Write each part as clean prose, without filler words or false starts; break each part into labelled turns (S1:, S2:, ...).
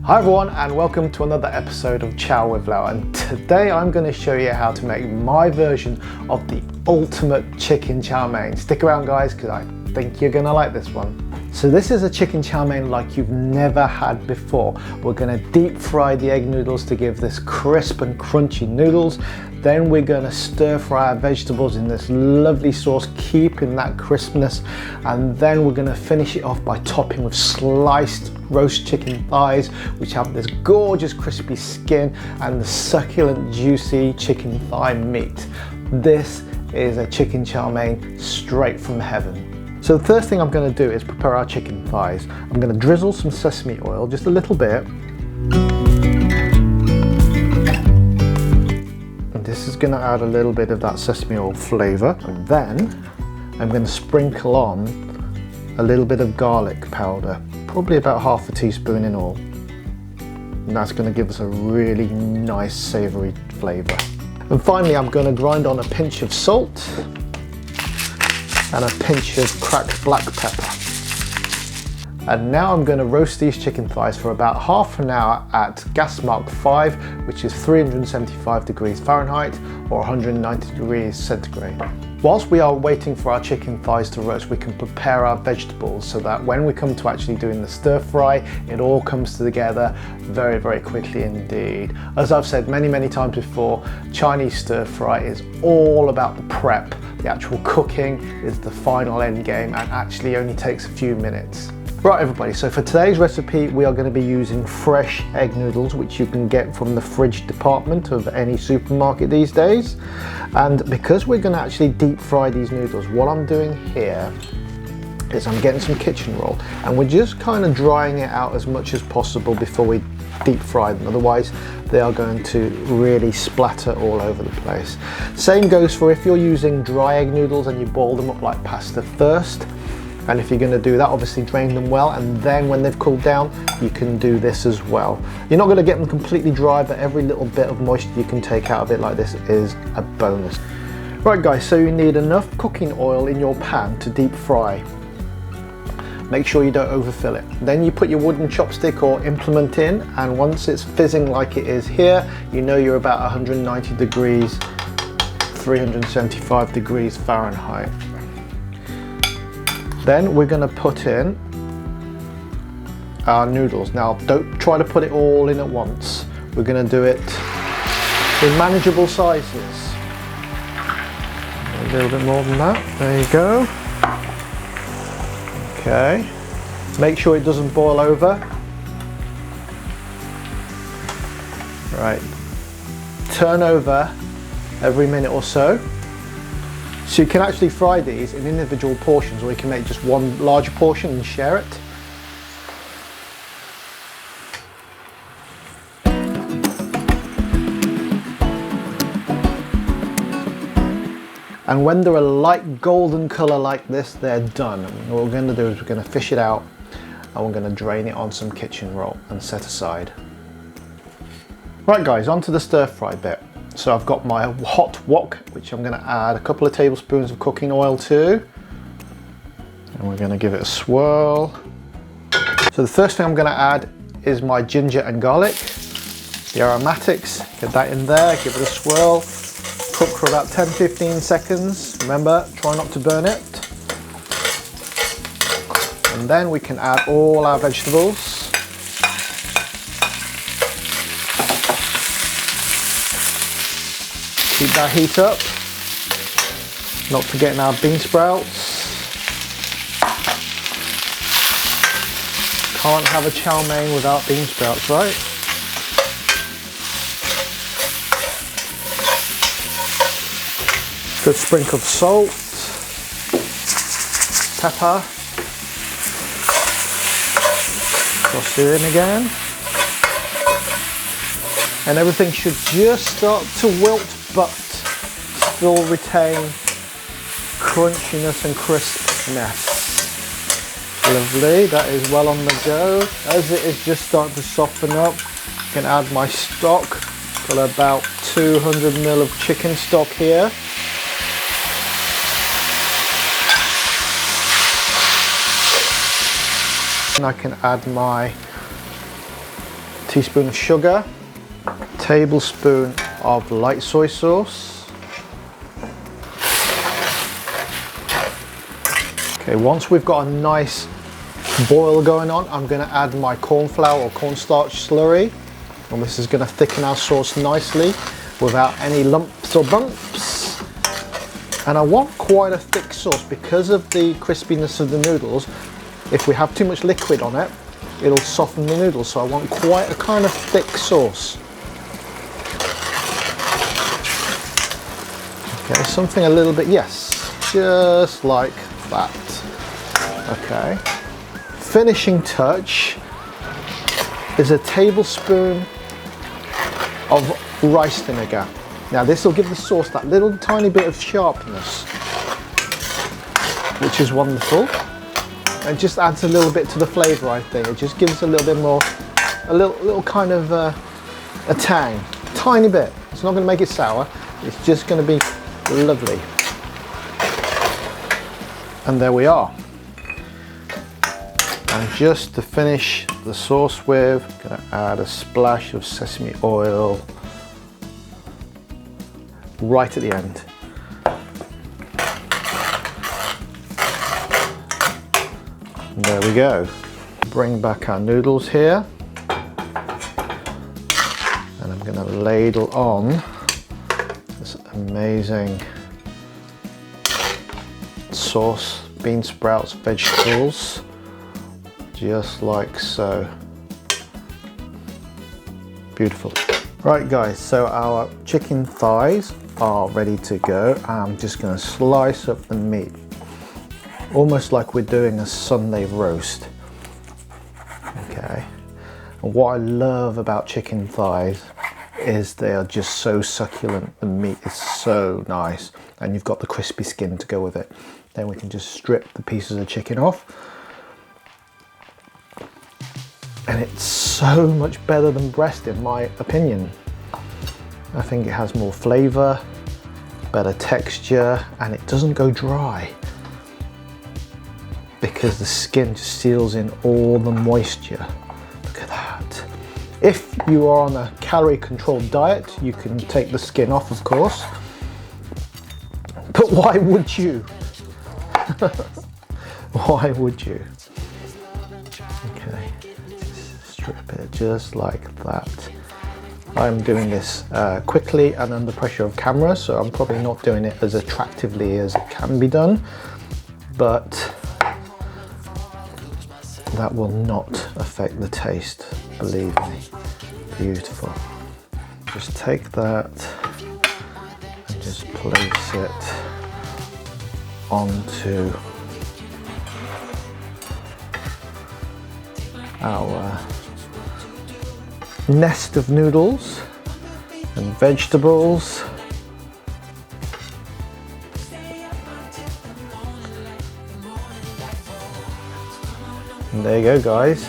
S1: Hi everyone and welcome to another episode of Chow with Lau, and today I'm going to show you how to make my version of the ultimate chicken chow mein. Stick around guys because I think you're going to like this one. So this is a chicken chow mein like you've never had before. We're going to deep fry the egg noodles to give this crisp and crunchy noodles. Then we're going to stir fry our vegetables in this lovely sauce, keeping that crispness. And then we're going to finish it off by topping with sliced roast chicken thighs, which have this gorgeous crispy skin and the succulent juicy chicken thigh meat. This is a chicken chow mein straight from heaven. So the first thing I'm going to do is prepare our chicken thighs. I'm going to drizzle some sesame oil, just a little bit. And this is going to add a little bit of that sesame oil flavour. And then I'm going to sprinkle on a little bit of garlic powder, probably about half a teaspoon in all. And that's going to give us a really nice savoury flavour. And finally I'm going to grind on a pinch of salt and a pinch of cracked black pepper. And now I'm going to roast these chicken thighs for about half an hour at gas mark 5, which is 375 degrees Fahrenheit or 190 degrees centigrade. Whilst we are waiting for our chicken thighs to roast, we can prepare our vegetables so that when we come to actually doing the stir fry, it all comes together very, very quickly indeed. As I've said many times before, Chinese stir fry is all about the prep. The actual cooking is the final end game and actually only takes a few minutes. Right everybody, so for today's recipe we are going to be using fresh egg noodles, which you can get from the fridge department of any supermarket these days. And because we're going to actually deep fry these noodles, what I'm doing here is I'm getting some kitchen roll and we're just kind of drying it out as much as possible before we deep fry them, otherwise they are going to really splatter all over the place. Same goes for if you're using dry egg noodles and you boil them up like pasta first. And if you're going to do that, obviously drain them well, and then when they've cooled down, you can do this as well. You're not going to get them completely dry, but every little bit of moisture you can take out of it like this is a bonus. Right guys, so you need enough cooking oil in your pan to deep fry. Make sure you don't overfill it. Then you put your wooden chopstick or implement in, and once it's fizzing like it is here, you know you're about 190 degrees, 375 degrees Fahrenheit. Then we're going to put in our noodles. Now don't try to put it all in at once. We're going to do it in manageable sizes. A little bit more than that. There you go. Okay. Make sure it doesn't boil over. Right. Turn over every minute or so. So you can actually fry these in individual portions, or you can make just one larger portion and share it. And when they're a light golden colour like this, they're done. And what we're going to do is we're going to fish it out and we're going to drain it on some kitchen roll and set aside. Right guys, on to the stir fry bit. So I've got my hot wok, which I'm going to add a couple of tablespoons of cooking oil to. And we're going to give it a swirl. So the first thing I'm going to add is my ginger and garlic. The aromatics, get that in there, give it a swirl. Cook for about 10-15 seconds. Remember, try not to burn it. And then we can add all our vegetables. Keep that heat up. Not forgetting our bean sprouts. Can't have a chow mein without bean sprouts, right? Good sprinkle of salt, pepper. Toss it in again. And everything should just start to wilt, but still retain crunchiness and crispness. Lovely, that is well on the go. As it is just starting to soften up, I can add my stock. Got about 200 ml of chicken stock here. And I can add my teaspoon of sugar, tablespoon of light soy sauce. Okay, once we've got a nice boil going on, I'm going to add my cornflour or cornstarch slurry, and this is going to thicken our sauce nicely without any lumps or bumps. And I want quite a thick sauce because of the crispiness of the noodles. If we have too much liquid on it, it'll soften the noodles, so I want quite a kind of thick sauce. Okay, something a little bit, yes, just like that. Okay. Finishing touch is a tablespoon of rice vinegar. Now this will give the sauce that little tiny bit of sharpness, which is wonderful. It just adds a little bit to the flavour, I think. It just gives a little bit more, a little kind of a tang, tiny bit. It's not going to make it sour, it's just going to be lovely. And there we are. And just to finish the sauce with, I'm going to add a splash of sesame oil right at the end. And there we go. Bring back our noodles here. And I'm going to ladle on this amazing sauce, bean sprouts, vegetables, just like so. Beautiful. Right guys, so our chicken thighs are ready to go. I'm just going to slice up the meat, almost like we're doing a Sunday roast. Okay. And what I love about chicken thighs is they are just so succulent. The meat is so nice, and you've got the crispy skin to go with it. Then we can just strip the pieces of chicken off. And it's so much better than breast in my opinion. I think it has more flavour, better texture, and it doesn't go dry because the skin just seals in all the moisture. Look at that. If you are on a calorie controlled diet, you can take the skin off, of course, but why would you? Why would you? Okay, strip it just like that. I'm doing this quickly and under pressure of camera, so I'm probably not doing it as attractively as it can be done, but that will not affect the taste, believe me. Beautiful. Just take that and just place it onto our nest of noodles and vegetables. And there you go, guys.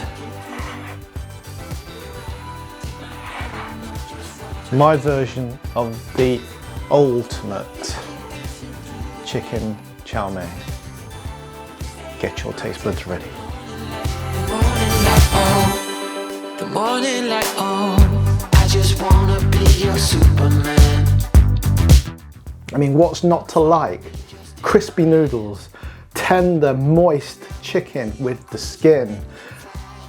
S1: My version of the ultimate chicken chow mein. Get your taste buds ready. The morning light, oh, I just wanna be your Superman. I mean, what's not to like? Crispy noodles, tender, moist chicken with the skin,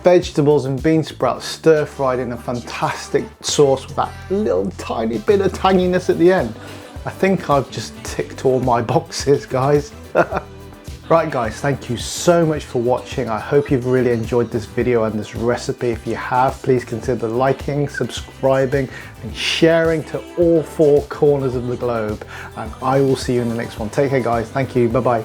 S1: vegetables and bean sprouts stir-fried in a fantastic sauce with that little tiny bit of tanginess at the end. I think I've just ticked all my boxes, guys. Right guys, thank you so much for watching. I hope you've really enjoyed this video and this recipe. If you have, please consider liking, subscribing and sharing to all 4 corners of the globe. And I will see you in the next one. Take care guys, thank you, bye bye.